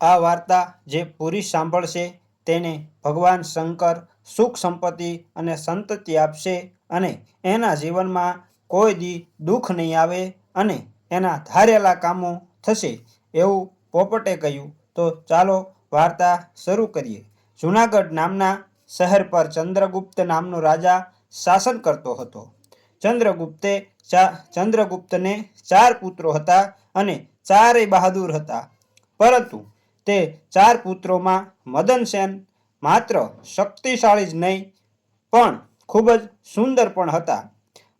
આ વાર્તા જે પૂરી સાંભળશે તેને ભગવાન શંકર સુખ સંપત્તિ અને સંતતિ આપશે અને એના જીવનમાં કોઈ દી દુઃખ નહીં આવે અને એના ધારેલા કામો થશે એવું પોપટે કહ્યું. તો ચાલો વાર્તા શરૂ કરીએ. જૂનાગઢ નામના શહેર પર ચંદ્રગુપ્ત નામનો રાજા શાસન કરતો હતો. ચંદ્રગુપ્તને 4 પુત્રો હતા અને ચારેય બહાદુર હતા. પરંતુ તે 4 પુત્રોમાં મદનસેન માત્ર શક્તિશાળી જ નહીં પણ ખૂબ જ સુંદર પણ હતા.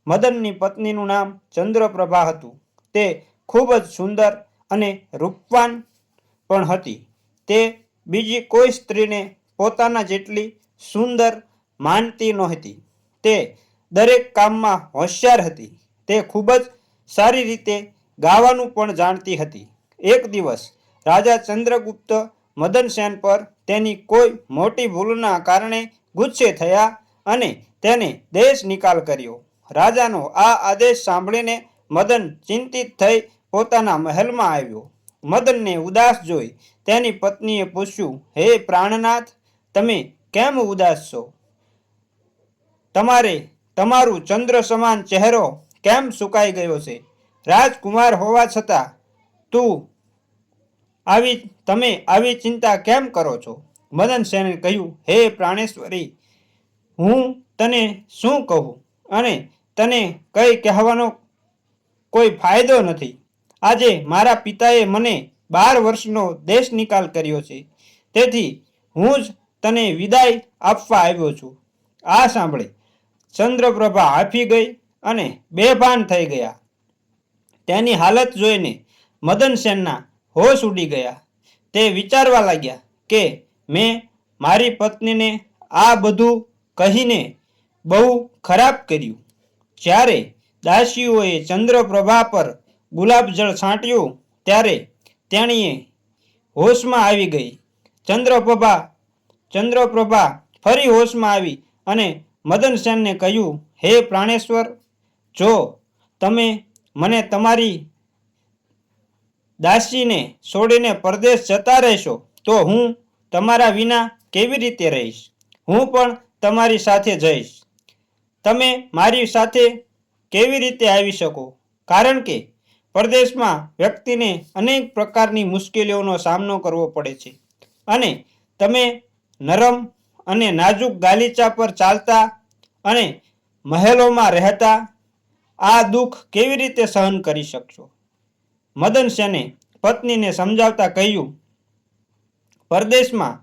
મદનની પત્નીનું નામ ચંદ્રપ્રભા હતું. તે ખૂબ જ સુંદર અને રૂપવાન પણ હતી. તે બીજી કોઈ સ્ત્રીને પોતાના જેટલી સુંદર માનતી નહોતી. તે દરેક કામમાં હોશિયાર હતી. તે ખૂબ જ સારી રીતે ગાવાનું પણ જાણતી હતી. એક દિવસ રાજા ચંદ્રગુપ્ત મદનસેન પર તેની કોઈ મોટી ભૂલના કારણે ગુસ્સે થયા અને તેને દેશ નિકાલ કર્યો. રાજાનો આ આદેશ સાંભળીને મદન ચિંતિત થઈ પોતાના મહેલમાં આવ્યો. મદનને ઉદાસ જોઈ તેની પત્નીએ પૂછ્યું, હે પ્રાણનાથ, તમે કેમ ઉદાસ છો? તમારું ચંદ્ર સમાન ચહેરો કેમ સુકાઈ ગયો છે? રાજકુમાર હોવા છતાં તમે આવી ચિંતા કેમ કરો છો? મદનસેને કહ્યું, હે પ્રાણેશ્વરી, હું તને શું કહું અને તને કંઈ કહેવાનો કોઈ ફાયદો નથી. આજે મારા પિતાએ મને 12 વર્ષનો દેશ નિકાલ કર્યો છે. તેથી હું જ તને વિદાય આપવા આવ્યો છું. આ સાંભળે ચંદ્રપ્રભા હાંફી ગઈ અને બેભાન થઈ ગયા. તેની હાલત જોઈને મદનસેનના હોશ ઉડી ગયા. તે વિચારવા લાગ્યા કે મેં મારી પત્નીને આ બધું કહીને બહુ ખરાબ કર્યું. જ્યારે દાસીઓએ ચંદ્રપ્રભા પર ગુલાબજળ છાંટ્યું ત્યારે તેણીએ હોશમાં આવી ગઈ. ચંદ્રપ્રભા ફરી હોશમાં આવી અને મદનસેનને કહ્યું, હે પ્રાણેશ્વર, જો તમે મને તમારી દાસીને છોડીને પરદેશ જતા રહેશો તો હું તમારા વિના કેવી રીતે રહીશ? હું પણ તમારી સાથે જઈશ. તમે મારી સાથે કેવી રીતે આવી શકો? કારણ કે પરદેશમાં વ્યક્તિને અનેક પ્રકારની મુશ્કેલીઓનો સામનો કરવો પડે છે અને તમે નરમ અને નાજુક ગાલીચા પર ચાલતા અને મહેલોમાં રહેતા આ દુઃખ કેવી રીતે સહન કરી શકશો? મદનસેને પત્નીને સમજાવતા કહ્યું, પરદેશમાં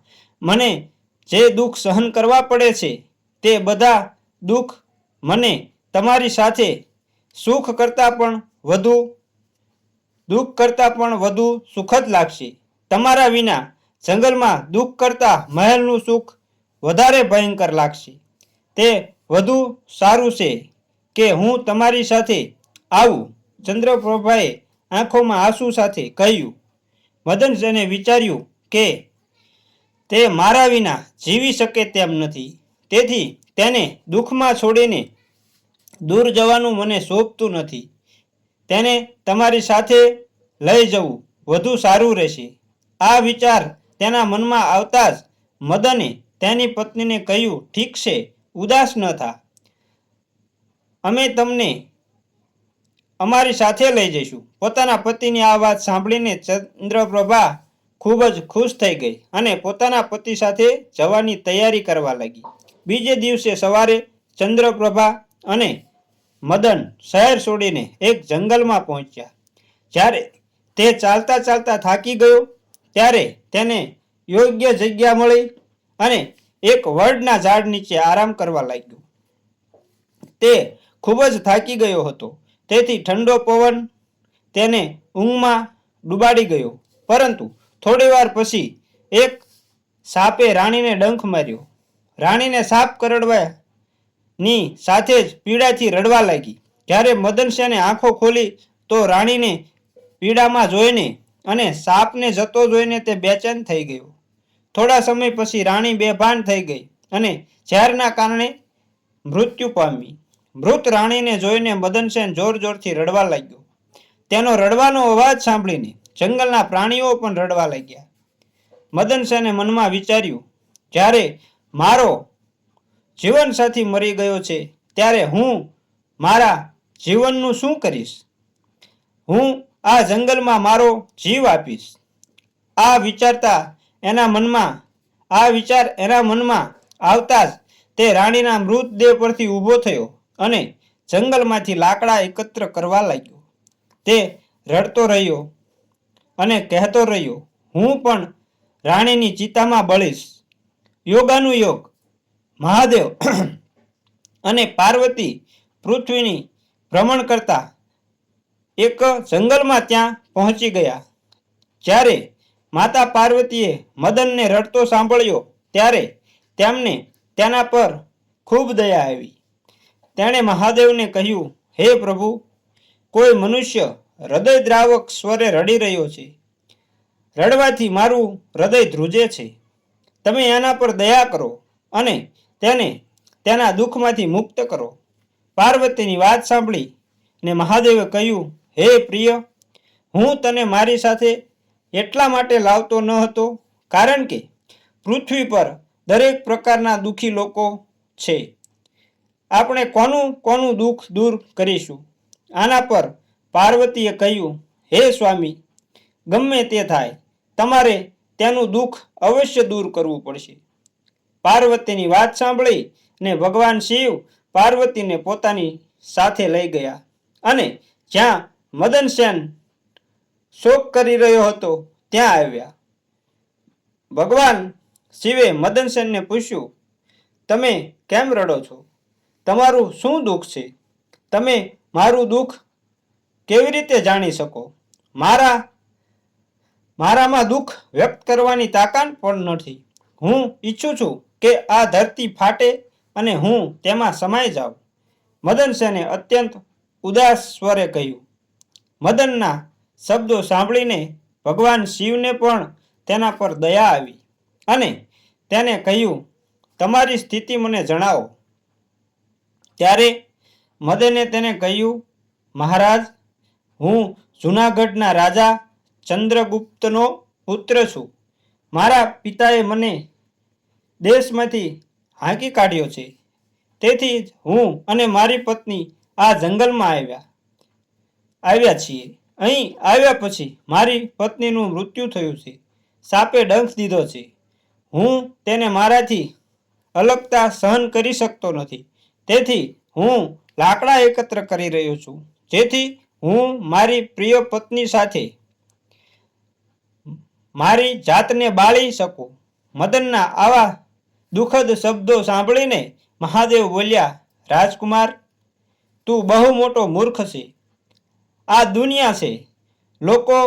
મને જે દુઃખ સહન કરવા પડે છે તે બધા દુઃખ મને તમારી સાથે સુખ કરતાં પણ વધુ સુખદ લાગશે. તમારા વિના જંગલમાં દુઃખ કરતાં મહેલનું સુખ વધારે ભયંકર લાગશે. તે વધુ સારું છે કે હું તમારી સાથે આવું. ચંદ્રપ્રભાએ આંખોમાં આંસુ સાથે કહ્યું. મદનસેને વિચાર્યું કે તે મારા વિના જીવી શકે તેમ નથી. તેથી તેને દુઃખમાં છોડીને દૂર જવાનું મને શોભતું નથી. તેને તમારી સાથે લઈ જવું વધુ સારું રહેશે. આ વિચાર તેના મનમાં આવતા જ મદને તેની પત્નીને કહ્યું, ઠીક છે, ઉદાસ ન થા. અમે તમને અમારી સાથે લઈ જઈશું. પોતાના પતિની આ વાત સાંભળીને ચંદ્રપ્રભા ખૂબ જ ખુશ થઈ ગઈ અને પોતાના પતિ સાથે જવાની તૈયારી કરવા લાગી. બીજે દિવસે સવારે ચંદ્રપ્રભા અને મદન શહેર છોડીને એક જંગલમાં પહોંચ્યા. જ્યારે તે ચાલતા ચાલતા થાકી ગયો ત્યારે તેને યોગ્ય જગ્યા મળી અને એક વડના ઝાડ નીચે આરામ કરવા લાગ્યો. તે ખૂબ જ થાકી ગયો હતો, તેથી ઠંડો પવન તેને ઊંઘમાં ડૂબાડી ગયો. પરંતુ થોડી વાર પછી એક સાપે રાણીને ડંખ માર્યો. રાણીને સાપ કરડવાની સાથે જ પીડાથી રડવા લાગી. જ્યારે મદનસેને આંખો ખોલી તો રાણીને પીડામાં જોઈને અને સાપને જતો જોઈને તે બેચેન થઈ ગયો. થોડા સમય પછી રાણી બેભાન થઈ ગઈ અને ઝેરના કારણે મૃત્યુ પામી. મૃત રાણીને જોઈને મદનસેન જોર જોરથી રડવા લાગ્યો. તેનો રડવાનો અવાજ સાંભળીને જંગલના પ્રાણીઓ પણ રડવા લાગ્યા. મદન સેને મનમાં વિચાર્યું, જ્યારે મારો જીવનસાથી મરી ગયો છે ત્યારે હું મારા જીવનનું શું કરીશ? હું આ જંગલમાં મારો જીવ આપીશ. આ વિચાર એના મનમાં આવતા જ તે રાણીના મૃતદેહ પરથી ઊભો થયો અને જંગલમાંથી લાકડા એકત્ર કરવા લાગ્યો. તે રડતો રહ્યો અને કહેતો રહ્યો, હું પણ રાણીની ચિતામાં બળીશ. યોગાનુયોગ મહાદેવ અને પાર્વતી પૃથ્વીની ભ્રમણ કરતા એક જંગલમાં ત્યાં પહોંચી ગયા. જ્યારે માતા પાર્વતીએ મદનને રડતો સાંભળ્યો ત્યારે તેમને તેના પર ખૂબ દયા આવી. તેણે મહાદેવને કહ્યું, હે પ્રભુ, કોઈ મનુષ્ય હૃદયદ્રાવક સ્વરે રડી રહ્યો છે. રડવાથી મારું હૃદય ધ્રુજે છે. તમે એના પર દયા કરો અને તેને તેના દુઃખમાંથી મુક્ત કરો. પાર્વતીની વાત સાંભળી ને મહાદેવે કહ્યું, હે પ્રિય, હું તને મારી સાથે એટલા માટે લાવતો ન હતો કારણ કે પૃથ્વી પર દરેક પ્રકારના દુઃખી લોકો છે. આપણે કોનું કોનું દુઃખ દૂર કરીશું? આના પર પાર્વતીએ કહ્યું, હે સ્વામી, ગમે તે થાય, તમારે તેનું દુઃખ અવશ્ય દૂર કરવું પડશે. પાર્વતીની વાત સાંભળી ને ભગવાન શિવ પાર્વતીને પોતાની સાથે લઈ ગયા અને જ્યાં મદનસેન શોક કરી રહ્યો હતો ત્યાં આવ્યા. ભગવાન શિવે મદનસેનને પૂછ્યું, તમે કેમ રડો છો? તમારું શું દુઃખ છે? તમે મારું દુઃખ કેવી રીતે જાણી શકો? મારામાં દુઃખ વ્યક્ત કરવાની તાકાત પણ નથી. હું ઈચ્છું છું કે આ ધરતી ફાટે અને હું તેમાં સમાઈ જાઉં. મદનસેને અત્યંત ઉદાસ સ્વરે કહ્યું. મદનના શબ્દો સાંભળીને ભગવાન શિવને પણ તેના પર દયા આવી અને તેને કહ્યું, તમારી સ્થિતિ મને જણાવો. ત્યારે મદને તેને કહ્યું, મહારાજ, હું જૂનાગઢના રાજા ચંદ્રગુપ્તનો પુત્ર છું. મારા પિતાએ મને દેશમાંથી હાંકી કાઢ્યો છે. તેથી જ હું અને મારી પત્ની આ જંગલમાં આવ્યા છીએ. અહીં આવ્યા પછી મારી પત્નીનું મૃત્યુ થયું છે. સાપે ડંખ દીધો છે. હું તેને મારાથી અલગતા સહન કરી શકતો નથી. તેથી હું લાકડા એકત્ર કરી રહ્યો છું, જેથી હું મારી પ્રિય પત્ની સાથે મારી જાતને બાળી શકું. મદનના આવા દુઃખદ શબ્દો સાંભળીને મહાદેવ બોલ્યા, રાજકુમાર, તું બહુ મોટો મૂર્ખ છે. આ દુનિયા છે. લોકો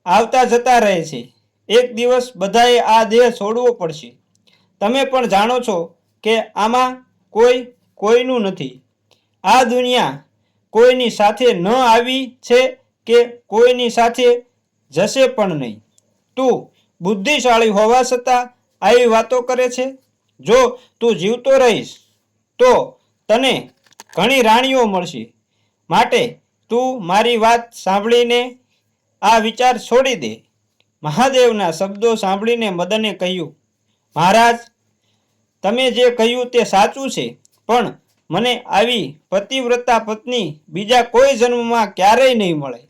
આવતા જતા રહે છે. એક દિવસ બધાએ આ દેહ છોડવો પડશે. તમે પણ જાણો છો કે આમાં કોઈનું નથી. આ દુનિયા કોઈની સાથે ન આવી છે કે કોઈની સાથે જશે પણ નહીં. તું બુદ્ધિશાળી હોવા છતાં આવી વાતો કરે છે. જો તું જીવતો રહીશ તો તને ઘણી રાણીઓ મળશે. માટે તું મારી વાત સાંભળીને આ વિચાર છોડી દે. મહાદેવના શબ્દો સાંભળીને મદને કહ્યું, મહારાજ, તમે જે કહ્યું તે સાચું છે, પણ મને આવી પતિવ્રતા પત્ની બીજા કોઈ જન્મમાં ક્યારેય નહીં મળે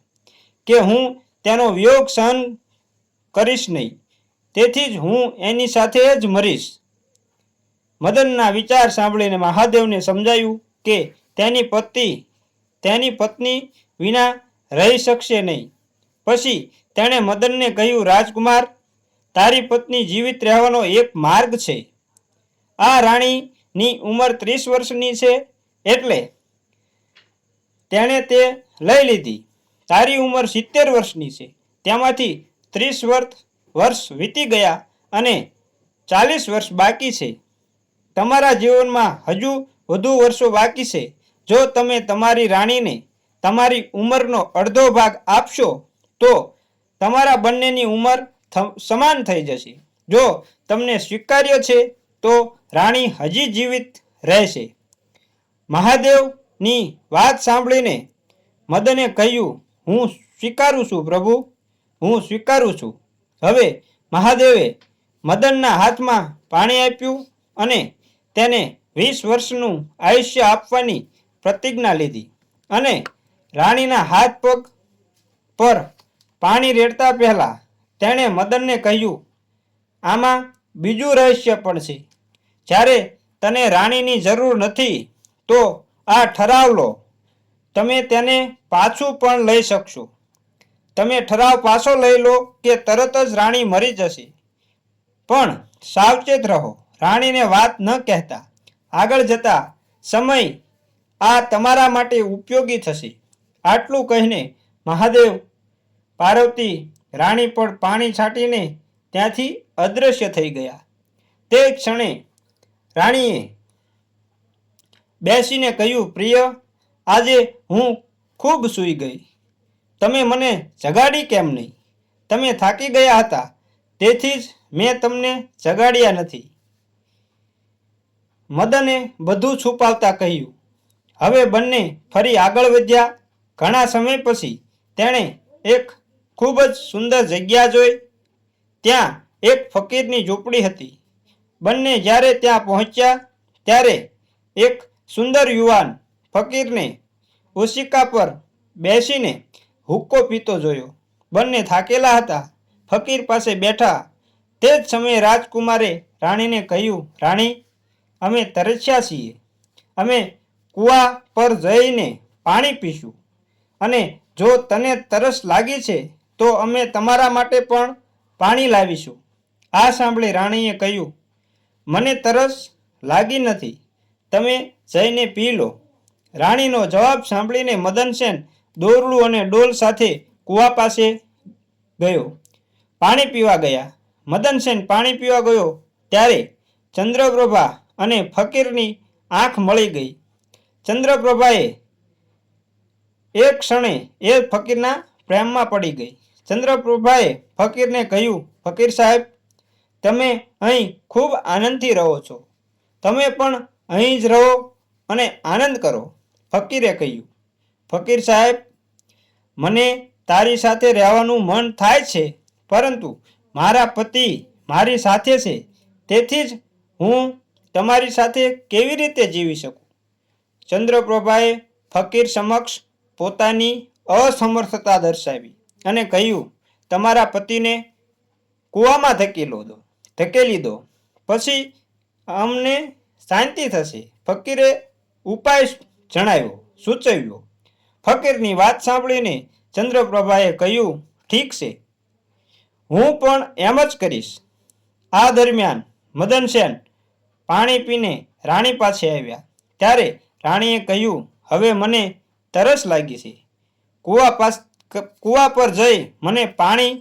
કે હું તેનો વિયોગ સહન કરીશ નહીં. તેથી જ હું એની સાથે જ મરીશ. મદનના વિચાર સાંભળીને મહાદેવને સમજાયું કે તેની પત્ની વિના રહી શકશે નહીં. પછી તેણે મદનને કહ્યું, રાજકુમાર, તારી પત્ની જીવિત રહેવાનો એક માર્ગ છે. આ રાણીની ઉંમર 30 વર્ષની છે, એટલે તેણે તે લઈ લીધી. તારી ઉંમર 70 વર્ષની છે, તેમાંથી 30 વર્ષ વીતી ગયા અને 40 વર્ષ બાકી છે. તમારા જીવનમાં હજુ વધુ વર્ષો બાકી છે. જો તમે તમારી રાણીને તમારી ઉંમરનો અડધો ભાગ આપશો તો તમારા બંનેની ઉંમર સમાન થઈ જશે. જો તમને સ્વીકાર્ય છે તો રાણી હજી જીવિત રહેશે. મહાદેવની વાત સાંભળીને મદને કહ્યું, હું સ્વીકારું છું પ્રભુ, હું સ્વીકારું છું. હવે મહાદેવે મદનના હાથમાં પાણી આપ્યું અને તેને 20 વર્ષનું આયુષ્ય આપવાની પ્રતિજ્ઞા લીધી અને રાણીના હાથ પગ પર પાણી રેડતા પહેલા તેણે મદનને કહ્યું, આમાં બીજું રહસ્ય પણ છે. જ્યારે તને રાણીની જરૂર નથી તો આ ઠરાવ લો. તમે તેને પાછું પણ લઈ શકશો. તમે ઠરાવ પાછો લઈ લો કે તરત જ રાણી મરી જશે. પણ સાવચેત રહો, રાણીને વાત ન કહેતા. આગળ જતા સમય આ તમારા માટે ઉપયોગી થશે. આટલું કહીને મહાદેવ પાર્વતી રાણી પર પાણી છાંટીને ત્યાંથી અદૃશ્ય થઈ ગયા. તે ક્ષણે રાણીએ બેસીને કહ્યું, પ્રિય, આજે હું ખૂબ સૂઈ ગઈ. તમે મને જગાડી કેમ નહીં? તમે થાકી ગયા હતા, તેથી જ મેં તમને જગાડ્યા નથી. મદને બધું છુપાવતા કહ્યું. હવે બંને ફરી આગળ વધ્યા. ઘણા સમય પછી તેણે એક ખૂબ જ સુંદર જગ્યા જોઈ. ત્યાં એક ફકીરની ઝૂંપડી હતી. બંને જ્યારે ત્યાં પહોંચ્યા ત્યારે એક સુંદર યુવાન ફકીરને ઓશિકા પર બેસીને હુક્કો પીતો જોયો. બંને થાકેલા હતા. ફકીર પાસે બેઠા. તે જ સમયે રાજકુમારે રાણીને કહ્યું, રાણી, અમે તરસ્યા છીએ. અમે કૂવા પર જઈને પાણી પીશું અને જો તને તરસ લાગી છે તો અમે તમારા માટે પણ પાણી લાવીશું. આ સાંભળી રાણીએ કહ્યું, મને તરસ લાગી નથી, તમે જઈને પી લો. રાણીનો જવાબ સાંભળીને મદનસેન દોરડું અને ડોલ સાથે કૂવા પાસે ગયો. પાણી પીવા ગયા. મદનસેન પાણી પીવા ગયો ત્યારે ચંદ્રપ્રભા અને ફકીરની આંખ મળી ગઈ. ચંદ્રપ્રભાએ એક ક્ષણે એ ફકીરના પ્રેમમાં પડી ગઈ. ચંદ્રપ્રભાએ ફકીરને કહ્યું, ફકીર સાહેબ, તમે અહીં ખૂબ આનંદથી રહો છો. તમે પણ અહીં જ રહો અને આનંદ કરો. ફકીરે કહ્યું, ફકીર સાહેબ, મને તારી સાથે રહેવાનું મન થાય છે, પરંતુ મારા પતિ મારી સાથે છે, તેથી જ હું તમારી સાથે કેવી રીતે જીવી શકું? ચંદ્રપ્રભાએ ફકીર સમક્ષ પોતાની અસમર્થતા દર્શાવી અને કહ્યું, તમારા પતિને કૂવામાં ધકેલી દો, પછી અમને શાંતિ થશે. ફકીરે ઉપાય સૂચવ્યો. ફકીરની વાત સાંભળીને ચંદ્રપ્રભાએ કહ્યું, ઠીક છે, હું પણ એમ જ કરીશ. આ દરમિયાન મદનસેન પાણી પીને રાણી પાસે આવ્યા. ત્યારે રાણીએ કહ્યું, હવે મને તરસ લાગી છે. કૂવા પર જઈ મને પાણી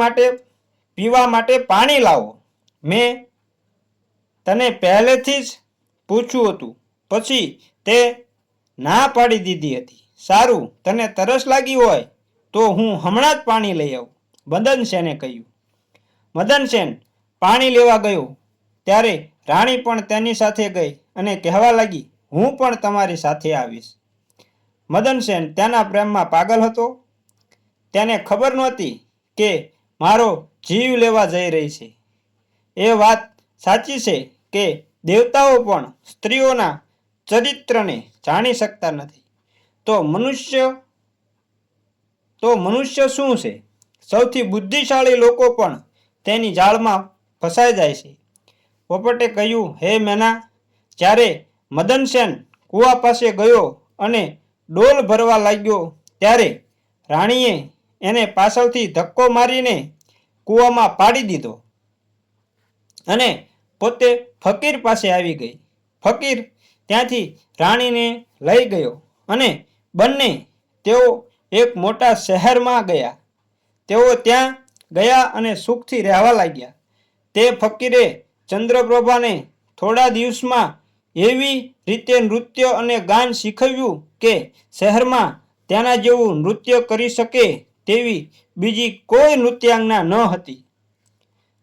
માટે પીવા માટે પાણી લાવો. મેં તને પહેલેથી જ પૂછ્યું હતું, પછી તે ના પાડી દીધી હતી. સારું, તને તરસ લાગી હોય તો હું હમણાં જ પાણી લઈ આવું, મદનસેને કહ્યું. મદનસેન પાણી લેવા ગયો ત્યારે રાણી પણ તેની સાથે ગઈ અને કહેવા લાગી, હું પણ તમારી સાથે આવીશ. મદનસેન તેના પ્રેમમાં પાગલ હતો. તેને ખબર નહોતી કે મારો જીવ લેવા જઈ રહી છે. એ વાત સાચી છે કે દેવતાઓ પણ સ્ત્રીઓના ચરિત્રને જાણી શકતા નથી. તો મનુષ્ય શું છે? સૌથી બુદ્ધિશાળી લોકો પણ તેની જાળમાં ફસાઈ જાય છે. પોપટે કહ્યું, હે મેના, જ્યારે મદનસેન કૂવા પાસે ગયો અને ડોલ ભરવા લાગ્યો ત્યારે રાણીએ એને પાછળથી ધક્કો મારીને કૂવામાં પાડી દીધો અને પોતે ફકીર પાસે આવી ગઈ. ફકીર ત્યાંથી રાણીને લઈ ગયો અને બંને તેઓ એક મોટા શહેરમાં ગયા. તેઓ ત્યાં ગયા અને સુખથી રહેવા લાગ્યા. તે ફકીરે ચંદ્રપ્રભાને થોડા દિવસમાં એવી રીતે નૃત્ય અને ગાન શીખવ્યું કે શહેરમાં તેના જેવું નૃત્ય કરી શકે તેવી બીજી કોઈ નૃત્યાંગના ન હતી.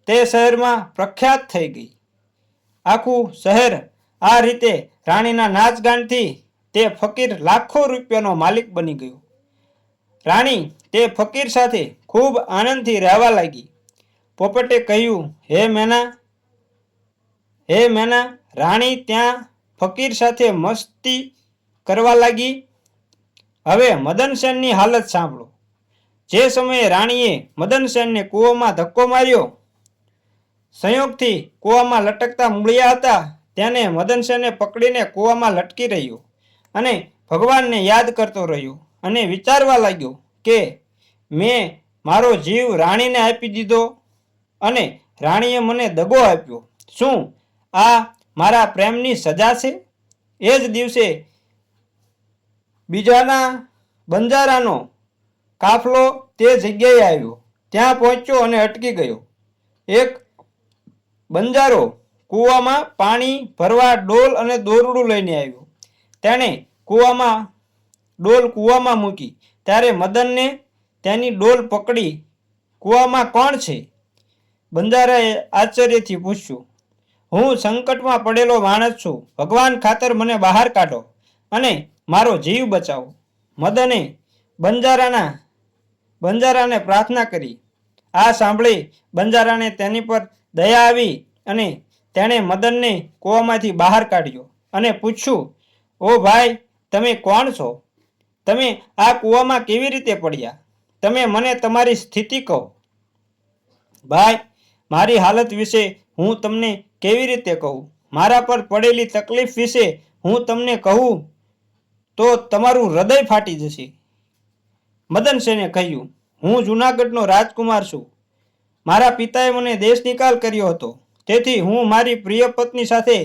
તે શહેરમાં પ્રખ્યાત થઈ ગઈ. આખું શહેર આ રીતે રાણીના નાચગાનથી તે ફકીર લાખો રૂપિયાનો માલિક બની ગયો. રાણી તે ફકીર સાથે ખૂબ આનંદથી રહેવા લાગી. પોપટે કહ્યું, હે મેના, રાણી ત્યાં ફકીર સાથે મસ્તી કરવા લાગી. હવે મદનસેનની હાલત સાંભળો. જે સમયે રાણીએ મદનસેનને કૂવામાં ધક્કો માર્યો, સંયોગથી કૂવામાં લટકતા મૂળિયા હતા, તેને મદનસેને પકડીને કૂવામાં લટકી રહ્યો અને ભગવાનને યાદ કરતો રહ્યો અને વિચારવા લાગ્યો કે મેં મારો જીવ રાણીને આપી દીધો અને રાણીએ મને દગો આપ્યો. શું આ મારા પ્રેમની સજા છે? એ જ દિવસે બીજાના બંજારાનો કાફલો તે જગ્યાએ આવ્યો. ત્યાં પહોંચ્યો અને અટકી ગયો. એક બંજારો કૂવામાં પાણી ભરવા ડોલ અને દોરડું લઈને આવ્યો. તેણે ડોલ કૂવામાં મૂકી ત્યારે મદનને તેની ડોલ પકડી, કૂવામાં કોણ છે? બંજારાએ આશ્ચર્યથી પૂછ્યું. હું સંકટમાં પડેલો માણસ છું. ભગવાન ખાતર મને બહાર કાઢો અને મારો જીવ બચાવો. મદને બંજારાને પ્રાર્થના કરી. આ સાંભળી બંજારાને તેની પર દયા આવી અને તેણે મદનને કૂવામાંથી બહાર કાઢ્યો અને પૂછ્યું, ઓ ભાઈ, તમે કોણ છો? તમે આ કૂવામાં કેવી રીતે પડ્યા? તમે મને તમારી સ્થિતિ કહો. ભાઈ, મારી હાલત વિશે હું તમને કેવી રીતે કહું? મારા પર પડેલી તકલીફ વિશે હું તમને કહું તો તમારું હૃદય ફાટી જશે. મદનસેને કહ્યું, હું જૂનાગઢનો રાજકુમાર છું. મારા પિતાએ મને દેશ નિકાલ કર્યો હતો, તેથી હું મારી પ્રિય પત્ની સાથે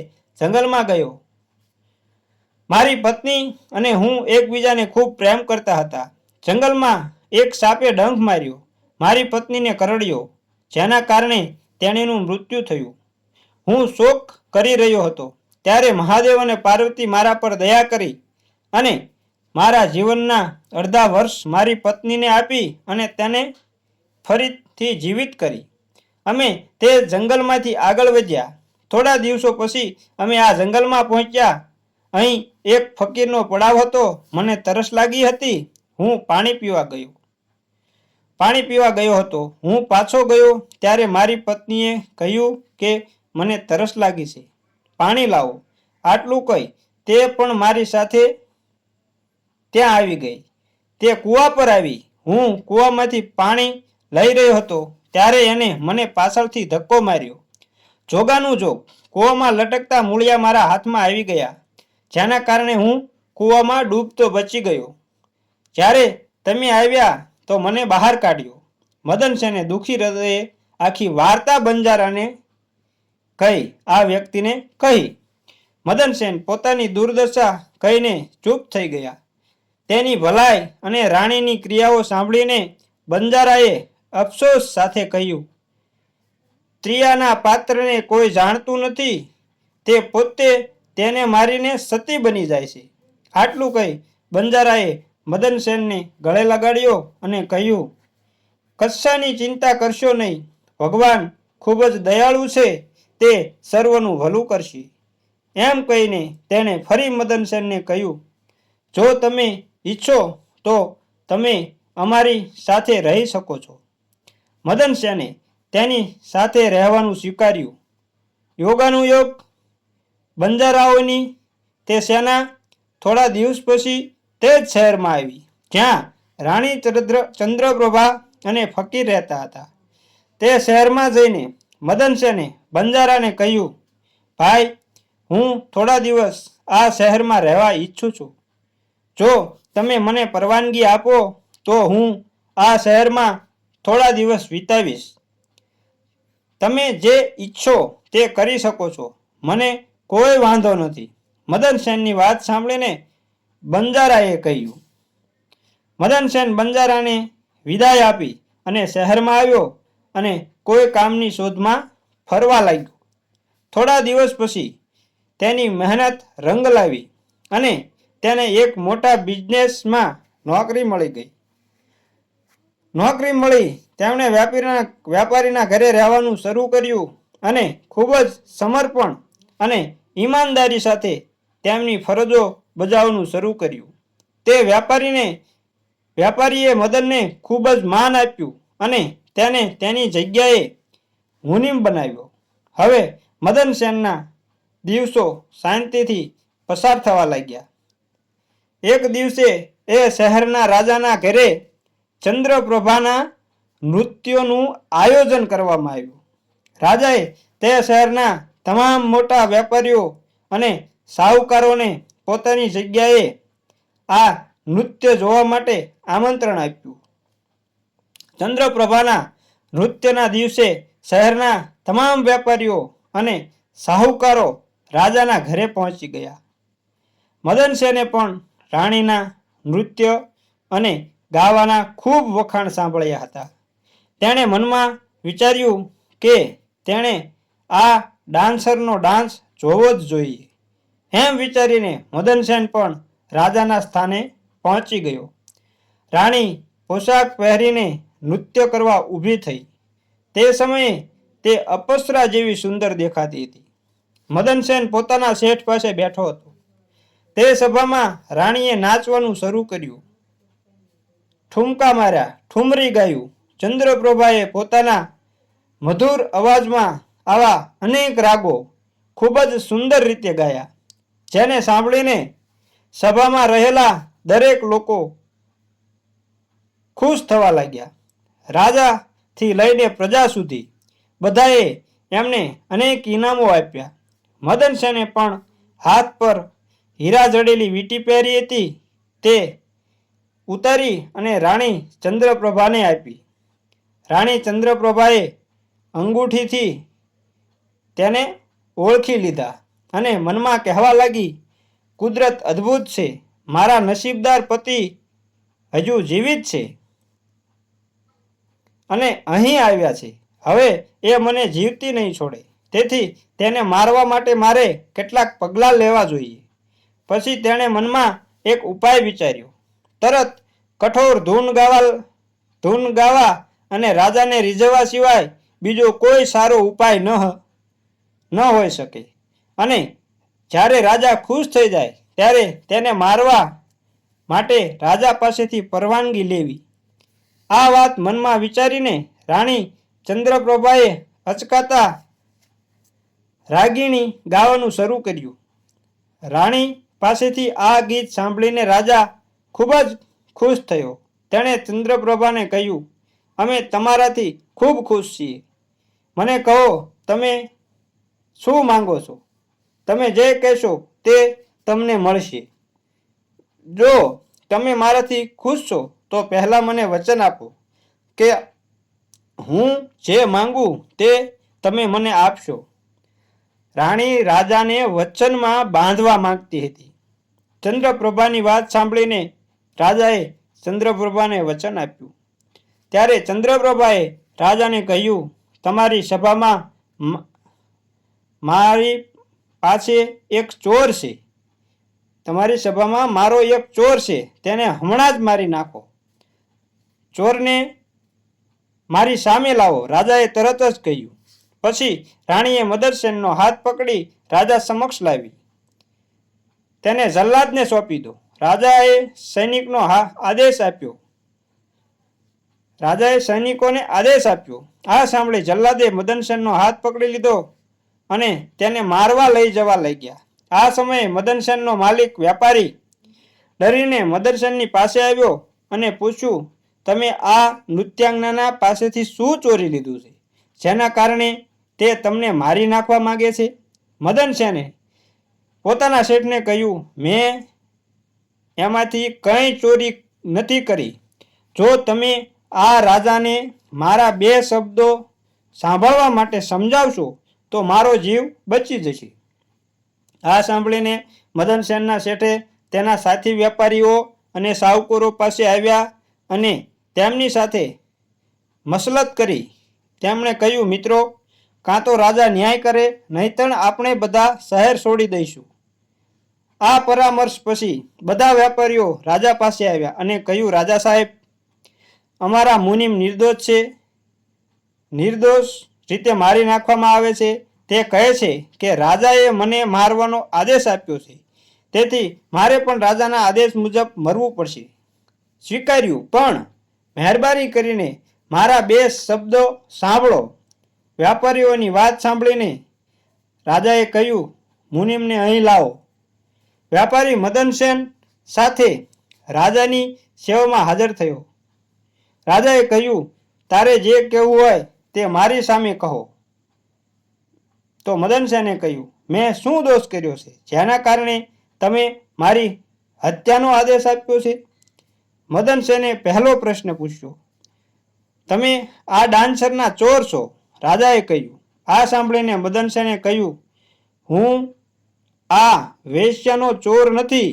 જંગલમાં ગયો. મારી પત્ની અને હું એકબીજાને ખૂબ પ્રેમ કરતા હતા. જંગલમાં એક સાપે ડંખ માર્યો, મારી પત્નીને કરડ્યો, જેના કારણે તેણીનું મૃત્યુ થયું. હું શોક કરી રહ્યો હતો ત્યારે મહાદેવ અને પાર્વતી મારા પર દયા કરી અને મારા જીવનના અડધા વર્ષ મારી પત્નીને આપી અને તેને ફરીથી જીવિત કરી. અમે તે જંગલમાંથી આગળ વધ્યા. થોડા દિવસો પછી અમે આ જંગલમાં પહોંચ્યા. અહીં એક ફકીરનો પડાવ હતો. મને તરસ લાગી હતી. હું પાણી પીવા ગયો હતો. હું પાછો ગયો ત્યારે મારી પત્નીએ કહ્યું કે મને તરસ લાગી છે, પાણી લાવો. આટલું કહી તે પણ મારી સાથે ત્યાં આવી ગઈ. તે કૂવા પર આવી. હું કૂવામાંથી પાણી લઈ રહ્યો હતો ત્યારે એને મને પાછળથી ધક્કો માર્યો. જોગાનું જોગ કૂવામાં લટકતા મૂળિયા મારા હાથમાં આવી ગયા, જેના કારણે હું કૂવામાં ડૂબતો બચી ગયો. જ્યારે તમે આવ્યા તો મને બહાર કાઢ્યો. મદનસેને દુઃખી હૃદયે આખી વાર્તા બંજારાને આ વ્યક્તિને કહી. મદનસેન પોતાની દુર્દશા કહીને ચૂપ થઈ ગયા. તેની ભલાઈ અને રાણીની ક્રિયાઓ સાંભળીને બંજારાએ અફસોસ સાથે કહ્યું, ત્રિયાના પાત્રને કોઈ જાણતું નથી. તે પોતે તેને મારીને સતી બની જાય છે. આટલું કહી બંજારાએ મદનસેનને ગળે લગાડ્યો અને કહ્યું, કશાની ચિંતા કરશો નહીં. ભગવાન ખૂબ જ દયાળુ છે. તે સર્વનું ભલું કરશે. એમ કહીને તેણે ફરી મદનસેનને કહ્યું, જો તમે ઈચ્છો તો તમે અમારી સાથે રહી શકો છો. મદનસેને તેની સાથે રહેવાનું સ્વીકાર્યું. યોગાનુયોગ બંજારાઓની તે સેના થોડા દિવસ પછી તે જ શહેરમાં આવી, જ્યાં રાણી ચંદ્રપ્રભા અને ફકીર રહેતા હતા. તે શહેરમાં જઈને મદનસેને બંજારાને કહ્યું, ભાઈ, હું થોડા દિવસ આ શહેરમાં રહેવા ઈચ્છું છું. જો તમે મને પરવાનગી આપો તો હું આ શહેરમાં થોડા દિવસ વિતાવીશ. તમે જે ઈચ્છો તે કરી શકો છો. મને કોઈ વાંધો નથી. મદનસેનની વાત સાંભળીને બંજારાએ કહ્યું. મદનસેન બંજારાને વિદાય આપી અને શહેરમાં આવ્યો અને કોઈ કામની શોધમાં ફરવા લાગ્યો. થોડા દિવસ પછી તેની મહેનત રંગ લાવી અને તેને એક મોટા બિઝનેસમાં નોકરી મળી ગઈ. નોકરી મળી તેમણે વ્યાપારીના ઘરે રહેવાનું શરૂ કર્યું અને ખૂબ જ સમર્પણ અને ઈમાનદારી સાથે તેમની ફરજો બજાવવાનું શરૂ કર્યું. તે વ્યાપારીને વેપારીએ મદનને ખૂબ જ માન આપ્યું અને તેને તેની જગ્યાએ મુનિમ બનાવ્યો. હવે મદન સેનના દિવસો શાંતિથી પસાર થવા લાગ્યા. એક દિવસે એ શહેરના રાજાના ઘરે ચંદ્રપ્રભાના નૃત્યોનું આયોજન કરવામાં આવ્યું. રાજાએ તે શહેરના તમામ મોટા વેપારીઓ અને સાહુકારોને પોતાની જગ્યાએ આ નૃત્ય જોવા માટે આમંત્રણ આપ્યું. ચંદ્રપ્રભાના નૃત્યના દિવસે શહેરના તમામ વેપારીઓ અને સાહુકારો રાજાના ઘરે પહોંચી ગયા. મદનસેને પણ રાણીના નૃત્ય અને ગાવાના ખૂબ વખાણ સાંભળ્યા હતા. તેણે મનમાં વિચાર્યું કે તેણે આ ડાન્સરનો ડાન્સ જોવો જ જોઈએ. એમ વિચારીને મદનસેન પણ રાજાના સ્થાને પહોંચી ગયો. રાણી પોશાક પહેરીને નૃત્ય કરવા ઊભી થઈ. તે સમયે તે અપ્સરા જેવી સુંદર દેખાતી હતી. મદનસેન પોતાના શેઠ પાસે બેઠો હતો. તે સભામાં રાણીએ નાચવાનું શરૂ કર્યું. ઠુમકા માર્યા, ઠુમરી ગાયું. ચંદ્રપ્રભાએ પોતાના મધુર અવાજમાં આવા અનેક રાગો ખૂબ જ સુંદર રીતે ગાયા, જેને સાંભળીને સભામાં રહેલા દરેક લોકો ખુશ થવા લાગ્યા. રાજાથી લઈને પ્રજા સુધી બધાએ એમને અનેક ઇનામો આપ્યા. મદનસેને પણ હાથ પર હીરા જડેલી વીંટી પહેરી હતી, તે ઉતારી અને રાણી ચંદ્રપ્રભાને આપી. રાણી ચંદ્રપ્રભાએ અંગૂઠીથી તેને ઓળખી લીધા અને મનમાં કહેવા લાગી, કુદરત અદ્ભુત છે, મારા નસીબદાર પતિ હજુ જીવિત છે અને અહીં આવ્યા છે. હવે એ મને જીવતી નહીં છોડે, તેથી તેને મારવા માટે મારે કેટલાક પગલાં લેવા જોઈએ. પછી તેણે મનમાં એક ઉપાય વિચાર્યો. તરત કઠોર ધૂન ગાવા અને રાજાને રીઝવવા સિવાય બીજો કોઈ સારો ઉપાય ન હોઈ શકે. અને જ્યારે રાજા ખુશ થઈ જાય ત્યારે તેને મારવા માટે રાજા પાસેથી પરવાનગી લેવી. આ વાત મનમાં વિચારીને રાણી ચંદ્રપ્રભાએ અચકાતા રાગીણી ગાવાનું શરૂ કર્યું. રાણી પાસેથી આ ગીત સાંભળીને રાજા ખૂબ જ ખુશ થયો. તેણે ચંદ્રપ્રભાને કહ્યું, અમે તમારાથી ખૂબ ખુશ છીએ. મને કહો, તમે શું માંગો છો? તમે જે કહેશો તે તમને મળશે. જો તમે મારાથી ખુશ છો તો પહેલાં મને વચન આપો કે હું જે માંગુ તે તમે મને આપશો. રાણી રાજાને વચનમાં બાંધવા માંગતી હતી. ચંદ્રપ્રભાની વાત સાંભળીને રાજાએ ચંદ્રપ્રભાને વચન આપ્યું. ત્યારે ચંદ્રપ્રભાએ રાજાને કહ્યું, તમારી સભામાં મારી પાસે એક ચોર છે. તમારી સભામાં મારો એક ચોર છે, તેને હમણાં જ મારી નાખો. ચોરને મારી સામે લાવો. રાજાએ તરત જ કહ્યું. પછી રાણીએ મદનસેનનો હાથ પકડી રાજા સમક્ષ લાવી. તેને જલ્લાદને સોંપી દો. રાજાએ સૈનિકોને આદેશ આપ્યો. આ સાંભળી જલ્લાદે મદનસેનનો હાથ પકડી લીધો અને તેને મારવા લઈ જવા લાગ્યા. આ સમયે મદનસેનનો માલિક વેપારી ડરીને મદનસેનની પાસે આવ્યો અને પૂછ્યું, તમે આ નૃત્યાંગના પાસેથી શું ચોરી લીધું છે, જેના કારણે તે તમને મારી નાખવા માંગે છે? મદનસેને પોતાના શેઠને કહ્યું, મેં એમાંથી કંઈ ચોરી નથી કરી. જો તમે આ રાજાને મારા 2 શબ્દો સાંભળવા માટે સમજાવશો તો મારો જીવ બચી જશે. આ સાંભળીને મદનસેનના શેઠે તેના સાથી વેપારીઓ અને સાહુકારો પાસે આવ્યા અને તેમની સાથે મસલત કરી. તેમણે કહ્યું, મિત્રો, કાં તો રાજા ન્યાય કરે, નહીંતર આપણે બધા શહેર છોડી દઈશું. આ પરામર્શ પછી બધા વેપારીઓ રાજા પાસે આવ્યા અને કહ્યું, રાજા સાહેબ, અમારા મુનિમ નિર્દોષ છે, નિર્દોષ રીતે મારી નાખવામાં આવે છે. તે કહે છે કે રાજાએ મને મારવાનો આદેશ આપ્યો છે, તેથી મારે પણ રાજાના આદેશ મુજબ મરવું પડશે. સ્વીકાર્યું, પણ મહેરબાની કરીને મારા 2 શબ્દો સાંભળો. વ્યાપારીઓની વાત સાંભળીને રાજાએ કહ્યું, મુનિમને અહીં લાવો. વ્યાપારી મદનસેન સાથે રાજાની સેવામાં હાજર થયો. રાજાએ કહ્યું, તારે જે કહેવું હોય તે મારી સામે કહો. તો મદનસેને કહ્યું, મેં શું દોષ કર્યો છે જેના કારણે તમે મારી હત્યાનો આદેશ આપ્યો છે? મદનસેને પહેલો પ્રશ્ન પૂછ્યો. તમે આ ડાન્સરના ચોર છો, રાજાએ કહ્યું. આ સાંભળીને મદનસેને કહ્યું, હું આ વેશ્યાનો ચોર નથી.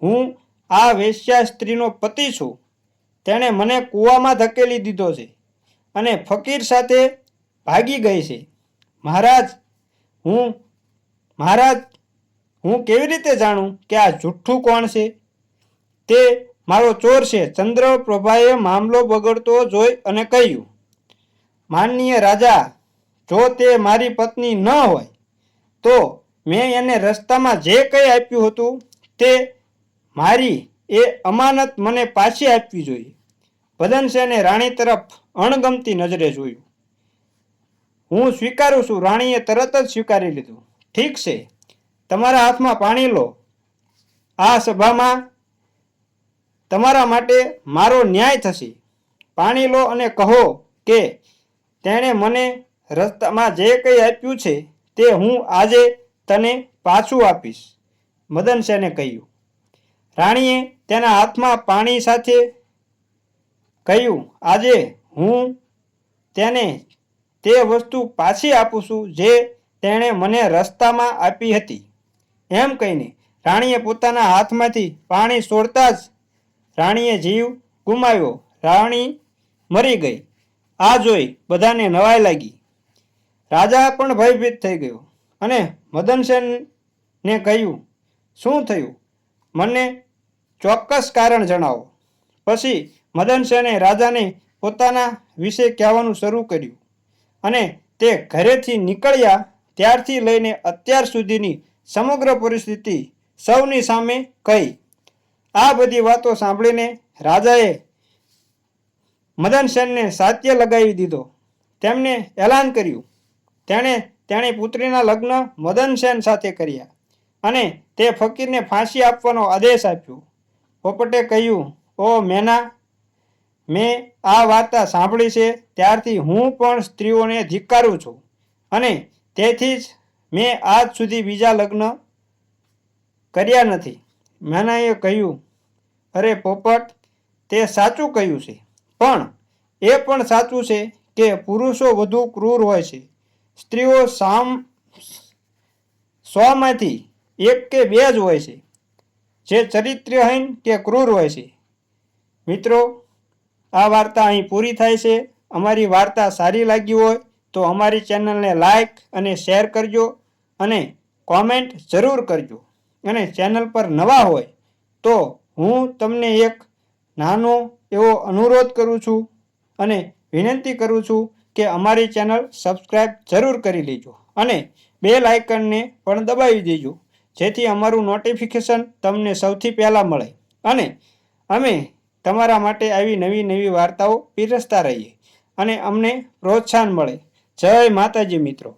હું આ વેશ્યા સ્ત્રીનો પતિ છું. તેણે મને કૂવામાં ધકેલી દીધો છે અને ફકીર સાથે ભાગી ગઈ છે. મહારાજ, હું કેવી રીતે જાણું કે આ જુઠ્ઠું કોણ છે? તે મારો ચોર છે. ચંદ્રપ્રભાએ મામલો બગડતો જોઈ અને કહ્યું, માનનીય રાજા, જો તે મારી પત્ની ન હોય તો મેં એને રસ્તામાં જે કંઈ આપ્યું હતું તે મારી એ અમાનત મને પાછી આપવી જોઈએ. મદનસેને રાણી તરફ અણગમતી નજરે જોયું. હું સ્વીકારું છું. રાણીએ તરત જ સ્વીકારી લીધું. ઠીક છે, તમારા હાથમાં પાણી લો. આ સભામાં તમારા માટે મારો ન્યાય થશે. પાણી લો અને કહો કે તેણે મને રસ્તામાં જે કંઈ આપ્યું છે તે હું આજે તને પાછું આપીશ. મદનસેને કહ્યું. રાણીએ તેના હાથમાં પાણી સાથે કહ્યું, આજે હું તેને તે વસ્તુ પાછી આપું છું જે તેણે મને રસ્તામાં આપી હતી. એમ કહીને રાણીએ પોતાના હાથમાંથી પાણી છોડતા જ રાણીએ જીવ ગુમાવ્યો. રાણી મરી ગઈ. આ જોઈ બધાને નવાઈ લાગી. રાજા પણ ભયભીત થઈ ગયો અને મદનસેનને કહ્યું, શું થયું? મને ચોક્કસ કારણ જણાવો. પછી મદનસેને રાજાને પોતાના વિશે કહેવાનું શરૂ કર્યું અને તે ઘરેથી નીકળ્યા ત્યારથી લઈને અત્યાર સુધીની સમગ્ર પરિસ્થિતિ સૌની સામે કહી. આ બધી વાતો સાંભળીને રાજાએ મદનસેનને સાત્ય લગાવી દીધો. તેમને એલાન કર્યું. તેણે પુત્રીના લગ્ન મદનસેન સાથે કર્યા અને તે ફકીરને ફાંસી આપવાનો આદેશ આપ્યો. પોપટે કહ્યું, ઓ મેના, મેં આ વાર્તા સાંભળી છે ત્યારથી હું પણ સ્ત્રીઓને ધિક્કારું છું અને તેથી જ મેં આજ સુધી બીજા લગ્ન કર્યા નથી. મેનાએ કહ્યું, અરે પોપટ, તે સાચું કહ્યું છે, પણ એ પણ સાચું છે કે પુરુષો વધુ ક્રૂર હોય છે. સ્ત્રીઓ 100માંથી 1 કે 2 જ હોય છે જે ચરિત્રહીન કે ક્રૂર હોય છે. મિત્રો, આ વાર્તા અહીં પૂરી થાય છે. અમારી વાર્તા સારી લાગી હોય તો અમારી ચેનલને લાઈક અને શેર કરજો અને કોમેન્ટ જરૂર કરજો. અને ચેનલ પર નવા હોય તો હું તમને એક નાનો એવો અનુરોધ કરું છું અને વિનંતી કરું છું કે અમારી ચેનલ સબસ્ક્રાઈબ જરૂર કરી લેજો અને બેલ આઇકનને પણ દબાવી દેજો, જેથી અમારું નોટિફિકેશન તમને સૌથી પહેલાં મળે અને અમે તમારા માટે આવી નવી વાર્તાઓ પીરસતા રહીએ અને અમને પ્રોત્સાહન મળે. જય માતાજી મિત્રો.